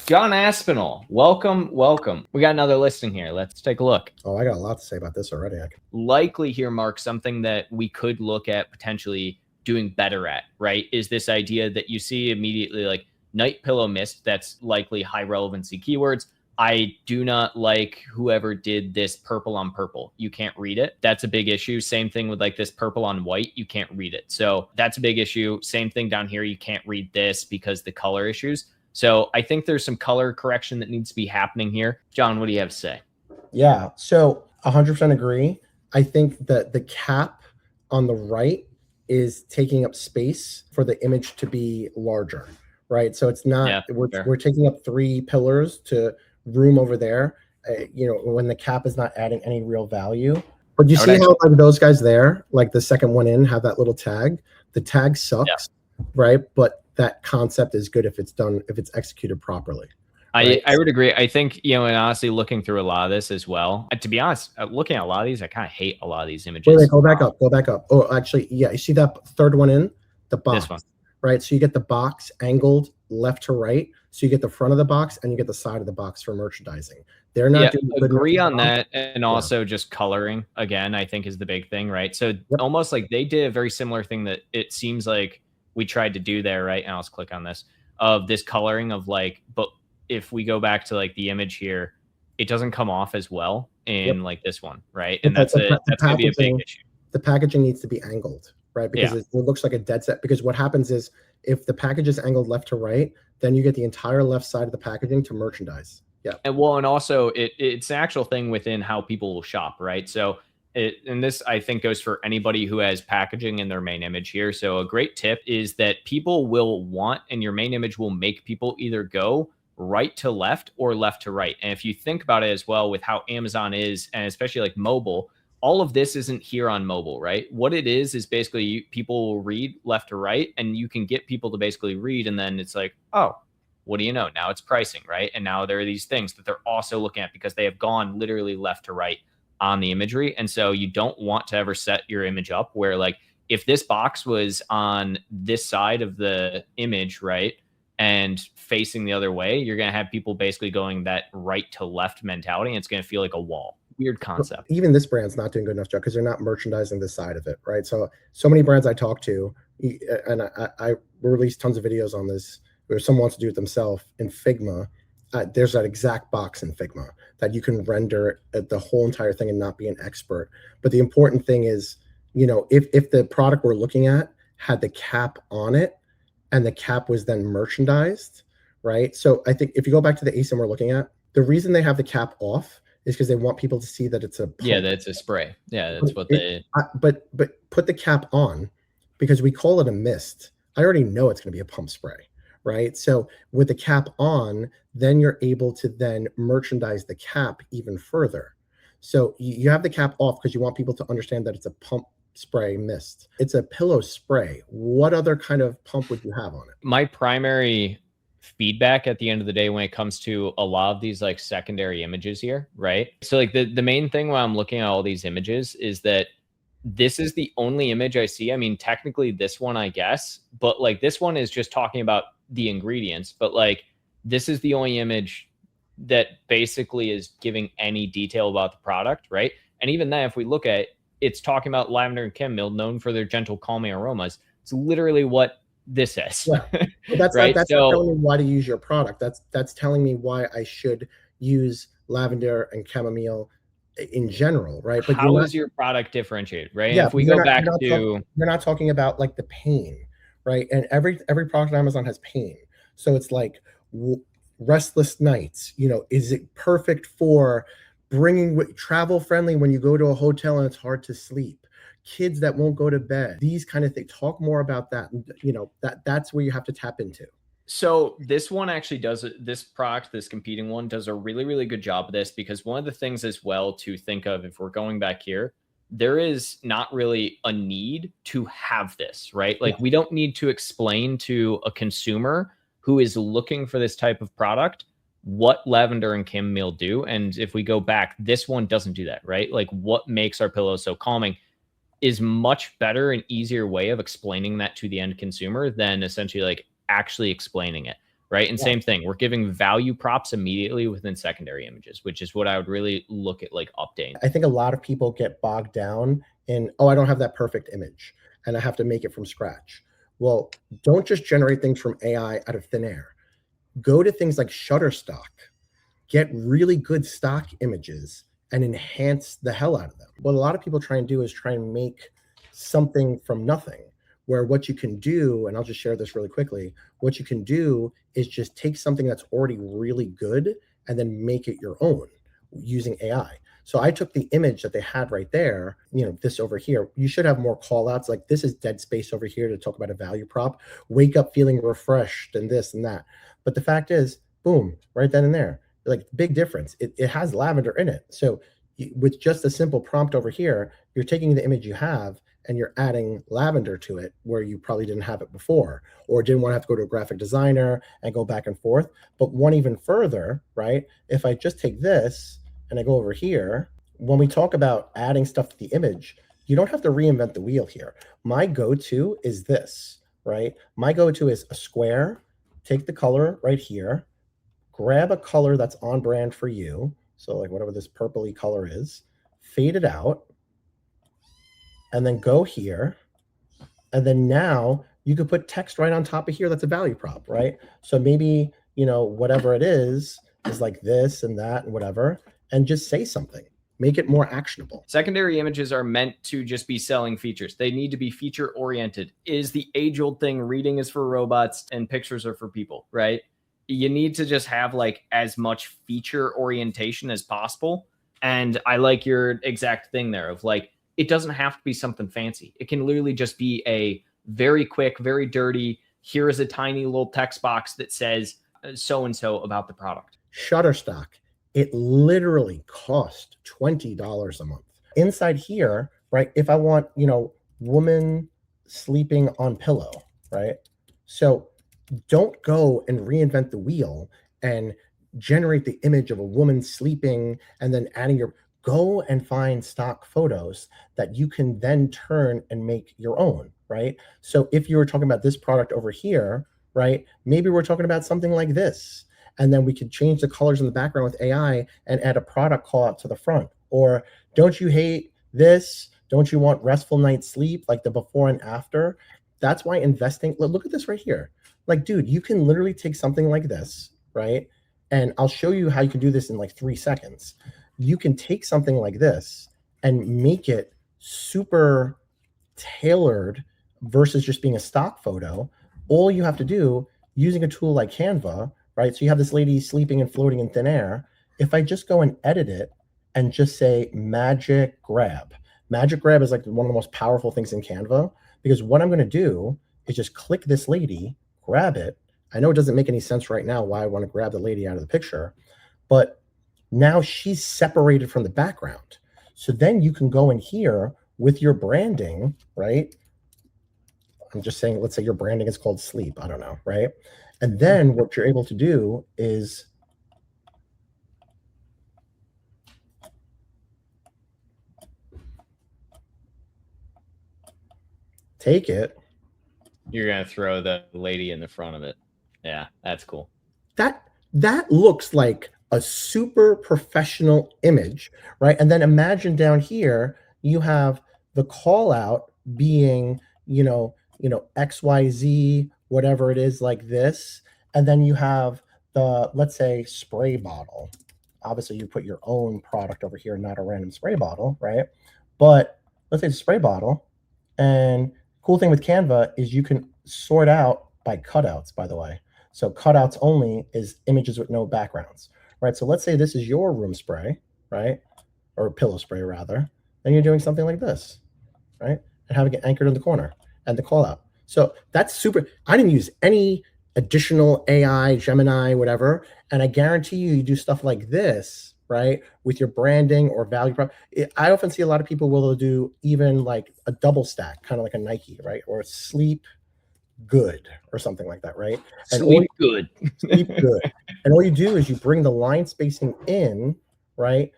John Aspinall, welcome. We got another listing here. Let's take a look. Oh, I got a lot to say about this already. Likely here, Mark, something that we could look at potentially doing better at, right, is this idea that you see immediately like night pillow mist. That's likely high relevancy keywords. I do not like whoever did this purple on purple. You can't read it. That's a big issue. Same thing with like this purple on white. You can't read it. So that's a big issue. Same thing down here. You can't read this because the color issues. So I think there's some color correction that needs to be happening here. John, what do you have to say? Yeah, so 100% agree. I think that the cap on the right is taking up space for the image to be larger, right? So it's not, we're taking up 3 pillars to room over there, when the cap is not adding any real value. But you see how like those guys there, like the second one in, have that little tag? The tag sucks, right? But that concept is good if it's done, if it's executed properly. Right? I would agree. I think, and honestly, looking through a lot of this as well, to be honest, looking at a lot of these, I kind of hate a lot of these images. Wait, go back up. Oh, actually, yeah, you see that third one in? The box. This one. Right? So you get the box angled left to right. So you get the front of the box and you get the side of the box for merchandising. They're not doing agree on that. And also just coloring, again, I think is the big thing, right? So almost like they did a very similar thing that it seems like we tried to do there, right? And I'll just click on this, of this coloring of like, but if we go back to like the image here, it doesn't come off as well in like this one, right? And that's going to be a big issue. The packaging needs to be angled, right? Because it looks like a dead set. Because what happens is if the package is angled left to right, then you get the entire left side of the packaging to merchandise. Yeah. And well, and also it's an actual thing within how people will shop, right? So and this I think goes for anybody who has packaging in their main image here. So a great tip is that people will want, and your main image will make people either go right to left or left to right. And if you think about it as well with how Amazon is, and especially like mobile, all of this isn't here on mobile, right? What it is basically people will read left to right, and you can get people to basically read, and then it's like, oh, what do you know? Now it's pricing, right? And now there are these things that they're also looking at because they have gone literally left to right on the imagery. And so you don't want to ever set your image up where like, if this box was on this side of the image, right, and facing the other way, you're going to have people basically going that right to left mentality, and it's going to feel like a wall. Weird concept. Even this brand's not doing good enough job because they're not merchandising this side of it, right? So many brands I talk to, and I release tons of videos on this where someone wants to do it themselves in Figma. There's that exact box in Figma that you can render the whole entire thing and not be an expert. But the important thing is, if the product we're looking at had the cap on it and the cap was then merchandised, right? So I think if you go back to the ASIN we're looking at, the reason they have the cap off is because they want people to see that it's a pump. Yeah, that's a spray. Yeah, that's what they. But put the cap on, because we call it a mist. I already know it's going to be a pump spray, right? So with the cap on, then you're able to then merchandise the cap even further. So you have the cap off because you want people to understand that it's a pump spray mist. It's a pillow spray. What other kind of pump would you have on it? My primary feedback at the end of the day when it comes to a lot of these like secondary images here, right? So like the main thing when I'm looking at all these images is that this is the only image I see. I mean, technically this one, I guess, but like this one is just talking about the ingredients, but like this is the only image that basically is giving any detail about the product, right? And even then, if we look at it, it's talking about lavender and chamomile, known for their gentle, calming aromas. It's literally what this is. Yeah. Well, that's right. That's not telling me why to use your product. That's telling me why I should use lavender and chamomile in general, right? But how is your product differentiated, right? Yeah, if we go back to, you're not talking about like the pain, right? And every product on Amazon has pain. So it's like restless nights. Is it perfect for bringing travel friendly when you go to a hotel and it's hard to sleep? Kids that won't go to bed, these kind of things. Talk more about that. That's where you have to tap into. So this one actually does, this product, this competing one does a really, really good job of this, because one of the things as well to think of, if we're going back here, there is not really a need to have this, right? Like we don't need to explain to a consumer who is looking for this type of product what lavender and chamomile do. And if we go back, this one doesn't do that, right? Like what makes our pillows so calming is much better and easier way of explaining that to the end consumer than essentially like actually explaining it, right? And same thing, we're giving value props immediately within secondary images, which is what I would really look at like updating. I think a lot of people get bogged down in, oh, I don't have that perfect image and I have to make it from scratch. Well, don't just generate things from AI out of thin air. Go to things like Shutterstock, get really good stock images and enhance the hell out of them. What a lot of people try and do is try and make something from nothing, where what you can do, and I'll just share this really quickly, what you can do is just take something that's already really good and then make it your own using AI. So I took the image that they had right there, this over here. You should have more call outs. Like, this is dead space over here to talk about a value prop. Wake up feeling refreshed and this and that. But the fact is, boom, right then and there. Like, big difference. It has lavender in it. So with just a simple prompt over here, you're taking the image you have and you're adding lavender to it where you probably didn't have it before, or didn't want to have to go to a graphic designer and go back and forth. But one even further, right? If I just take this and I go over here, when we talk about adding stuff to the image, you don't have to reinvent the wheel here. My go-to is this, right? My go-to is a square, take the color right here, grab a color that's on brand for you. So like whatever this purpley color is, fade it out, and then go here. And then now you could put text right on top of here. That's a value prop, right? So maybe, whatever it is like this and that and whatever, and just say something. Make it more actionable. Secondary images are meant to just be selling features. They need to be feature oriented. Is the age old thing, reading is for robots and pictures are for people, right? You need to just have like as much feature orientation as possible. And I like your exact thing there of like, it doesn't have to be something fancy. It can literally just be a very quick, very dirty, here is a tiny little text box that says so-and-so about the product. Shutterstock, it literally cost $20 a month. Inside here, right, if I want, woman sleeping on pillow, right? So don't go and reinvent the wheel and generate the image of a woman sleeping and then adding go and find stock photos that you can then turn and make your own, right? So if you were talking about this product over here, right, maybe we're talking about something like this. And then we could change the colors in the background with AI and add a product call out to the front. Or don't you hate this? Don't you want restful night's sleep? Like the before and after. That's why investing, look at this right here. Like, dude, you can literally take something like this, right? And I'll show you how you can do this in like 3 seconds. You can take something like this and make it super tailored versus just being a stock photo. All you have to do using a tool like Canva, right? So you have this lady sleeping and floating in thin air. If I just go and edit it and just say magic grab. Magic grab is like one of the most powerful things in Canva, because what I'm going to do is just click this lady, grab it. I know it doesn't make any sense right now why I want to grab the lady out of the picture, but now she's separated from the background. So then you can go in here with your branding, right? I'm just saying, let's say your branding is called sleep. I don't know, right? And then what you're able to do is take it. You're going to throw the lady in the front of it. Yeah, that's cool. That looks like a super professional image, right? And then imagine down here, you have the call out being, XYZ, whatever it is, like this. And then you have the, let's say, spray bottle. Obviously, you put your own product over here, not a random spray bottle, right? But let's say it's a spray bottle. And cool thing with Canva is you can sort out by cutouts, by the way. So cutouts only is images with no backgrounds, right? So let's say this is your room spray, right? Or pillow spray rather. Then you're doing something like this, right? And having it anchored in the corner and the call out. So that's super. I didn't use any additional AI, Gemini, whatever. And I guarantee you do stuff like this, right? With your branding or value prop. I often see a lot of people will do even like a double stack, kind of like a Nike, right? Or sleep good or something like that, right? And sleep good. Sleep good. And all you do is you bring the line spacing in, right?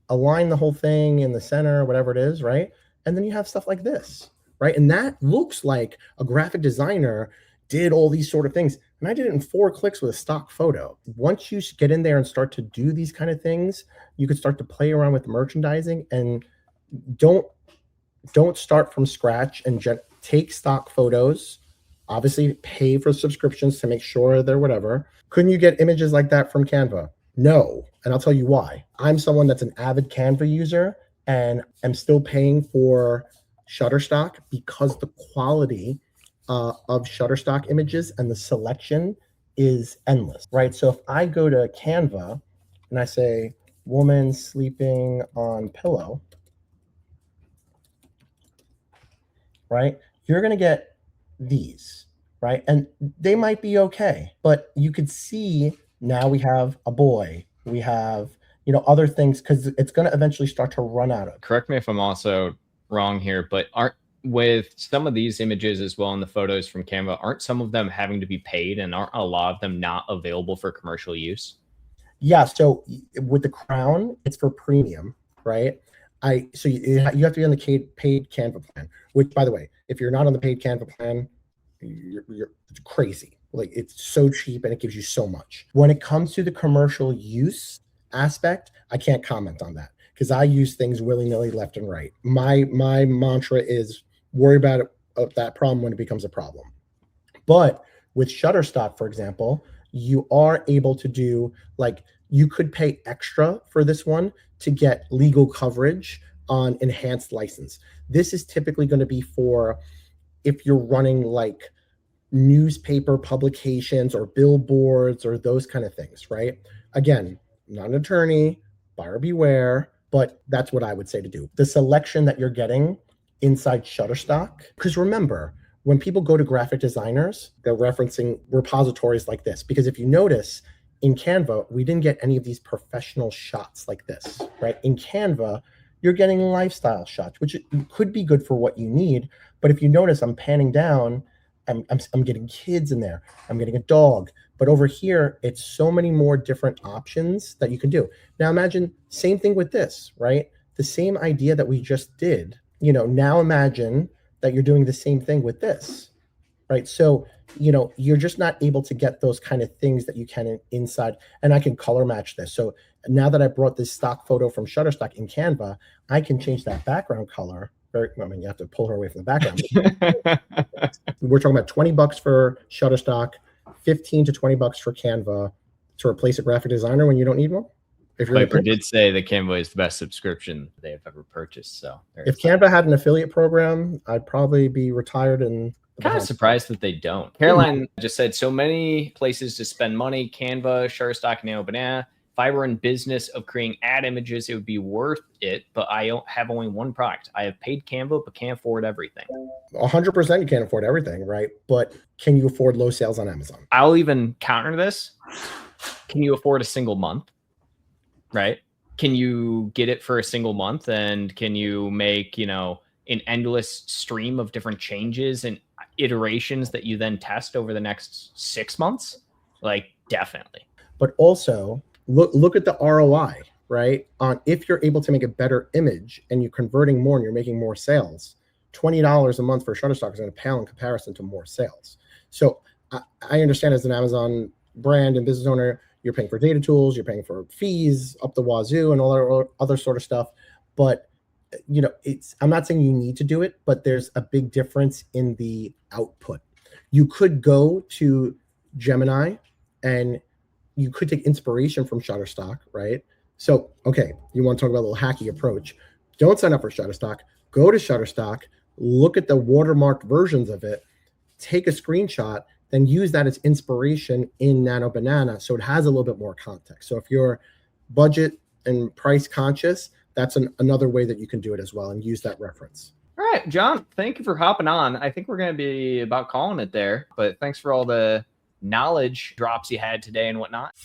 Align the whole thing in the center, whatever it is, right? And then you have stuff like this, right? And that looks like a graphic designer did all these sort of things. And I did it in 4 clicks with a stock photo. Once you get in there and start to do these kind of things, you could start to play around with merchandising, and don't start from scratch and take stock photos. Obviously pay for subscriptions to make sure they're whatever. Couldn't you get images like that from Canva? No. And I'll tell you why. I'm someone that's an avid Canva user, and I'm still paying for Shutterstock because the quality of Shutterstock images and the selection is endless, right? So if I go to Canva and I say woman sleeping on pillow, right? You're going to get these, right? And they might be okay, but you could see now we have a boy, we have, other things, because it's going to eventually start to run out of. Correct me if I'm also wrong here, but aren't with some of these images as well in the photos from Canva, aren't some of them having to be paid, and aren't a lot of them not available for commercial use? Yeah. So with the crown, it's for premium, right? So you have to be on the paid Canva plan, which, by the way, if you're not on the paid Canva plan, you're crazy. Like, it's so cheap and it gives you so much. When it comes to the commercial use aspect, I can't comment on that because I use things willy-nilly left and right. My mantra is worry about that problem when it becomes a problem. But with Shutterstock, for example, you are able to do, like, you could pay extra for this one to get legal coverage on enhanced license. This is typically going to be for if you're running like newspaper publications or billboards or those kind of things, right? Again, I'm not an attorney, buyer beware, but that's what I would say to do. The selection that you're getting inside Shutterstock, because remember, when people go to graphic designers, they're referencing repositories like this. Because if you notice, in Canva, we didn't get any of these professional shots like this, right? In Canva, you're getting lifestyle shots, which could be good for what you need. But if you notice, I'm panning down, I'm getting kids in there, I'm getting a dog. But over here, it's so many more different options that you can do. Now imagine, same thing with this, right? The same idea that we just did, now imagine that you're doing the same thing with this, right? So, you're just not able to get those kind of things that you can inside. And I can color match this. So now that I brought this stock photo from Shutterstock in Canva, I can change that background color. You have to pull her away from the background. We're talking about $20 for Shutterstock, $15 to $20 for Canva to replace a graphic designer when you don't need one. Piper did say that Canva is the best subscription they have ever purchased. So if Canva had an affiliate program, I'd probably be retired. And kind of surprised that they don't. Caroline just said, so many places to spend money: Canva, Shutterstock, Nano Banana. If I were in business of creating ad images, it would be worth it. But I don't have only one product. I have paid Canva, but can't afford everything. 100% you can't afford everything, right? But can you afford low sales on Amazon? I'll even counter this. Can you afford a single month? Right? Can you get it for a single month? And can you make, an endless stream of different changes and iterations that you then test over the next 6 months? Like, definitely. But also look at the ROI, right? On if you're able to make a better image and you're converting more and you're making more sales, $20 a month for Shutterstock is going to pale in comparison to more sales. So I understand, as an Amazon brand and business owner, you're paying for data tools, you're paying for fees up the wazoo and all that other sort of stuff. But I'm not saying you need to do it, but there's a big difference in the output. You could go to Gemini and you could take inspiration from Shutterstock, right? So, okay, you want to talk about a little hacky approach. Don't sign up for Shutterstock. Go to Shutterstock, look at the watermarked versions of it, take a screenshot, then use that as inspiration in Nano Banana, so it has a little bit more context. So if you're budget and price conscious, that's another way that you can do it as well and use that reference. All right, John, thank you for hopping on. I think we're going to be about calling it there, but thanks for all the knowledge drops you had today and whatnot.